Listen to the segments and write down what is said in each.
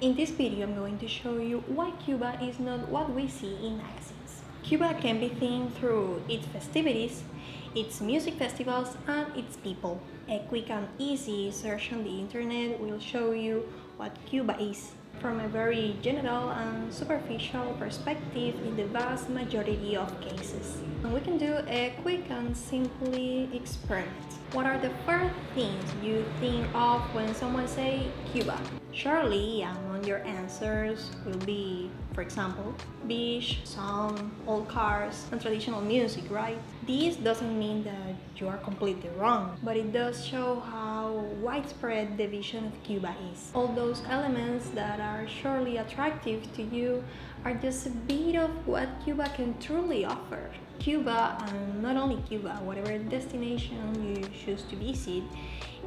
In this video, I'm going to show you why Cuba is not what we see in magazines. Cuba can be seen through its festivities, its music festivals, and its people. A quick and easy search on the internet will show you what Cuba is, from a very general and superficial perspective in the vast majority of cases. And we can do a quick and simply experiment. What are the first things you think of when someone say Cuba? Surely among your answers will be, for example, beach, sun, old cars, and traditional music, right? This doesn't mean that you are completely wrong, but it does show how widespread the vision of Cuba is. All those elements that are surely attractive to you are just a bit of what Cuba can truly offer. Cuba, and not only Cuba, whatever destination you choose to visit,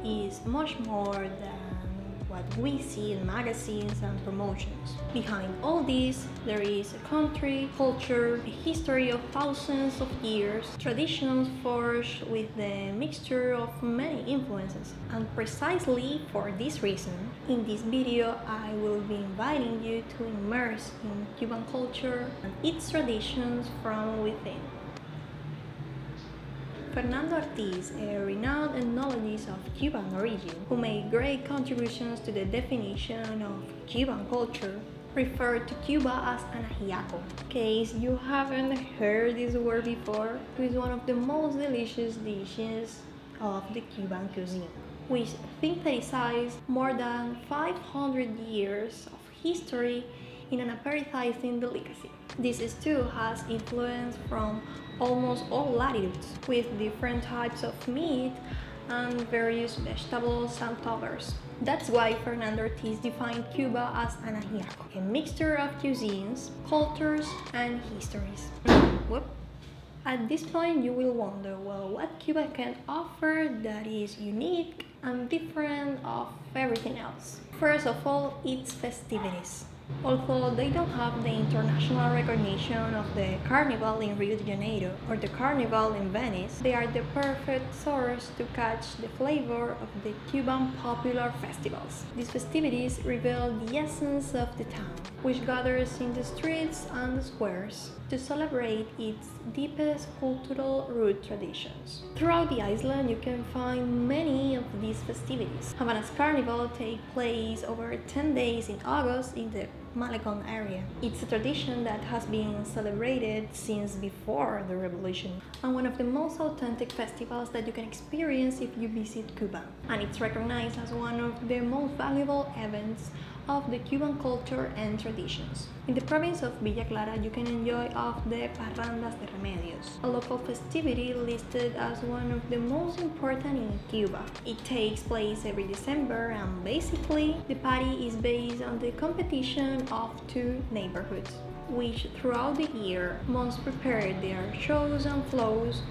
is much more than what we see in magazines and promotions. Behind all this, there is a country, culture, a history of thousands of years, traditions forged with the mixture of many influences. And precisely for this reason, in this video, I will be inviting you to immerse in Cuban culture and its traditions from within. Fernando Ortiz, a renowned ethnologist of Cuban origin, who made great contributions to the definition of Cuban culture, referred to Cuba as an ajiaco. In case you haven't heard this word before, it is one of the most delicious dishes of the Cuban cuisine, which synthesizes more than 500 years of history in an appetizing delicacy. This stew has influence from almost all latitudes, with different types of meat and various vegetables and toppers. That's why Fernando Ortiz defined Cuba as an ajiaco, a mixture of cuisines, cultures, and histories. Whoop. At this point, you will wonder, well, what Cuba can offer that is unique and different of everything else. First of all, its festivities. Although they don't have the international recognition of the Carnival in Rio de Janeiro or the Carnival in Venice, they are the perfect source to catch the flavor of the Cuban popular festivals. These festivities reveal the essence of the town, which gathers in the streets and the squares to celebrate its deepest cultural root traditions. Throughout the island, you can find many of these festivities. Havana's Carnival takes place over 10 days in August in the Malecon area. It's a tradition that has been celebrated since before the revolution, and one of the most authentic festivals that you can experience if you visit Cuba. And it's recognized as one of the most valuable events of the Cuban culture and traditions. In the province of Villa Clara, you can enjoy of the Parrandas de Remedios, a local festivity listed as one of the most important in Cuba. It takes place every December, and basically the party is based on the competition of two neighborhoods, which throughout the year must prepare their shows and flows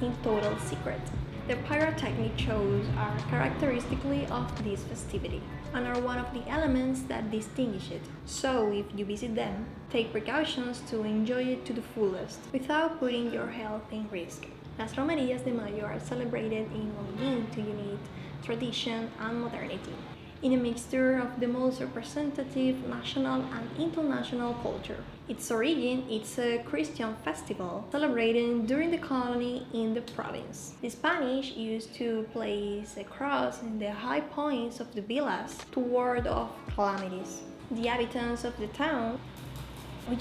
in total secret. The pyrotechnic shows are characteristically of this festivity and are one of the elements that distinguish it. So if you visit them, take precautions to enjoy it to the fullest without putting your health in risk. Las Romerías de Mayo are celebrated in Holguín to unite tradition and modernity, in a mixture of the most representative national and international culture. Its origin is a Christian festival celebrated during the colony in the province. The Spanish used to place a cross in the high points of the villas to ward off calamities. The inhabitants of the town The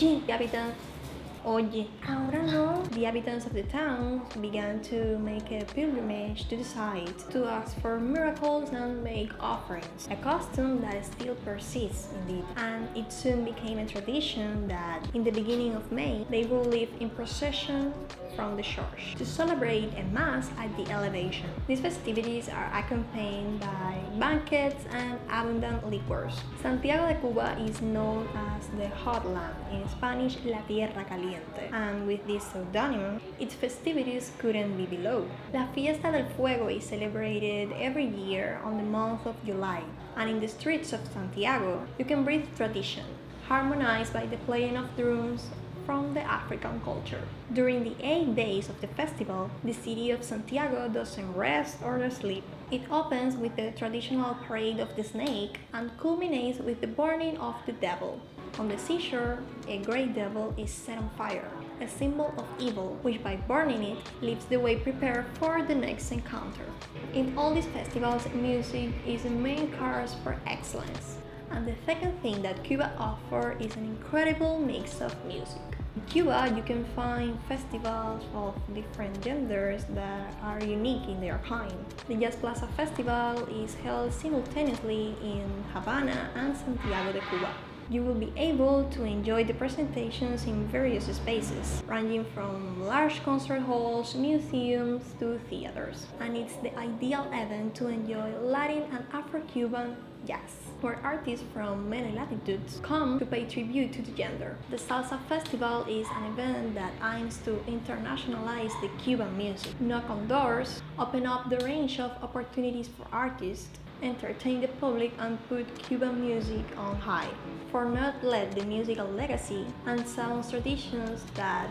inhabitants of the town began to make a pilgrimage to the site to ask for miracles and make offerings, a custom that still persists indeed, and it soon became a tradition that in the beginning of May they will leave in procession from the church to celebrate a mass at the elevation. These festivities are accompanied by banquets and abundant liquors. Santiago de Cuba is known as the hot land, in Spanish La Tierra Caliente, and with this pseudonym, its festivities couldn't be below. La Fiesta del Fuego is celebrated every year on the month of July, and in the streets of Santiago, you can breathe tradition, harmonized by the playing of drums, from the African culture. During the 8 days of the festival, the city of Santiago doesn't rest or sleep. It opens with the traditional parade of the snake and culminates with the burning of the devil. On the seashore, a great devil is set on fire, a symbol of evil, which by burning it leaves the way prepared for the next encounter. In all these festivals, music is the main course for excellence. And the second thing that Cuba offers is an incredible mix of music. In Cuba, you can find festivals of different genders that are unique in their kind. The Jazz Plaza Festival is held simultaneously in Havana and Santiago de Cuba. You will be able to enjoy the presentations in various spaces, ranging from large concert halls, museums, to theaters. And it's the ideal event to enjoy Latin and Afro-Cuban jazz, where artists from many latitudes come to pay tribute to the genre. The Salsa Festival is an event that aims to internationalize the Cuban music, knock on doors, open up the range of opportunities for artists, entertain the public and put Cuban music on high, for not let the musical legacy and sound traditions that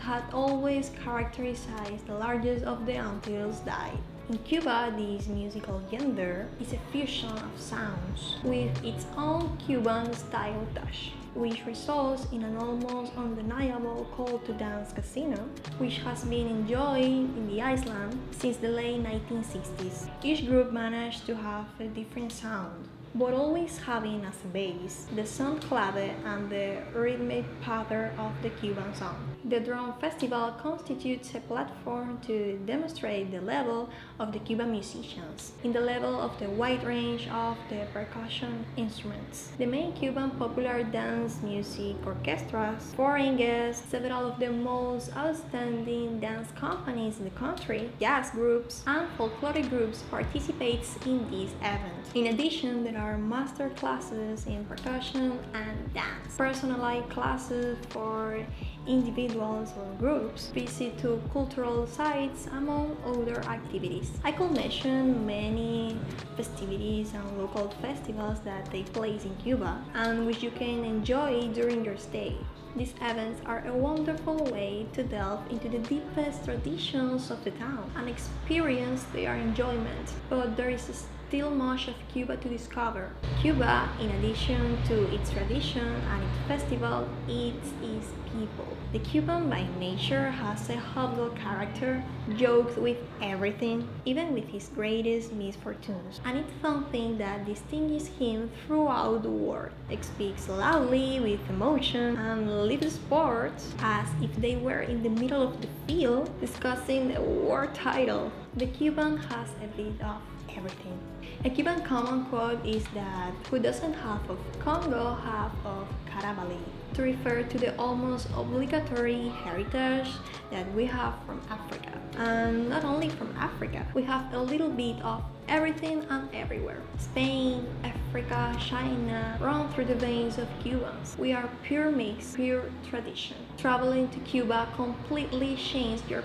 had always characterized the largest of the Antilles die. In Cuba, this musical genre is a fusion of sounds with its own Cuban style touch, which results in an almost undeniable call to dance casino, which has been enjoyed in the island since the late 1960s. Each group managed to have a different sound, but always having as a base the son clave and the rhythmic pattern of the Cuban song. The drum festival constitutes a platform to demonstrate the level of the Cuban musicians in the level of the wide range of the percussion instruments. The main Cuban popular dance music orchestras, foreign guests, several of the most outstanding dance companies in the country, jazz groups, and folkloric groups participates in this event. In addition, there are master classes in percussion and dance, personalized classes for individuals or groups, visit to cultural sites, among other activities. I could mention many festivities and local festivals that take place in Cuba and which you can enjoy during your stay. These events are a wonderful way to delve into the deepest traditions of the town and experience their enjoyment, but there is still much of Cuba to discover. Cuba, in addition to its tradition and its festival, it's its people. The Cuban by nature has a humble character, jokes with everything, even with his greatest misfortunes, and it's something that distinguishes him throughout the world. He speaks loudly with emotion and lives sports as if they were in the middle of the field discussing a war title. The Cuban has a bit of everything. A Cuban common quote is that who doesn't half of Congo, half of Carabali, to refer to the almost obligatory heritage that we have from Africa. And not only from Africa, we have a little bit of everything and everywhere. Spain, Africa, China run through the veins of Cubans. We are pure mix, pure tradition. Traveling to Cuba completely changed your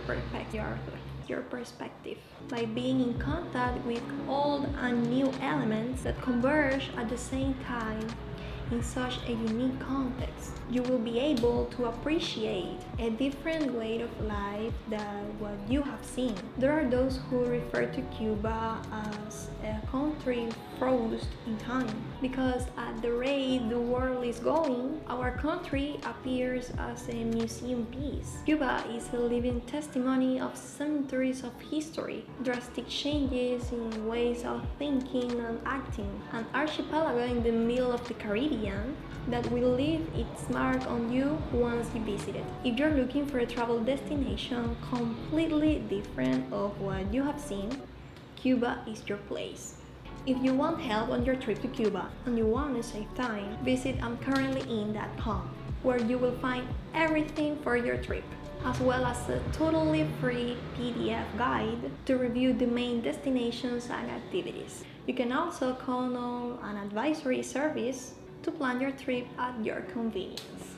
perspective by being in contact with old and new elements that converge at the same time in such a unique context. You will be able to appreciate a different way of life than what you have seen. There are those who refer to Cuba as a country frozen in time because at the rate the world is going, our country appears as a museum piece. Cuba is a living testimony of centuries of history, drastic changes in ways of thinking and acting, an archipelago in the middle of the Caribbean that will leave its mark on you once you visit it. If you're looking for a travel destination completely different of what you have seen, Cuba is your place. If you want help on your trip to Cuba and you want to save time, visit imcurrentlyin.com, where you will find everything for your trip, as well as a totally free PDF guide to review the main destinations and activities. You can also call on an advisory service to plan your trip at your convenience.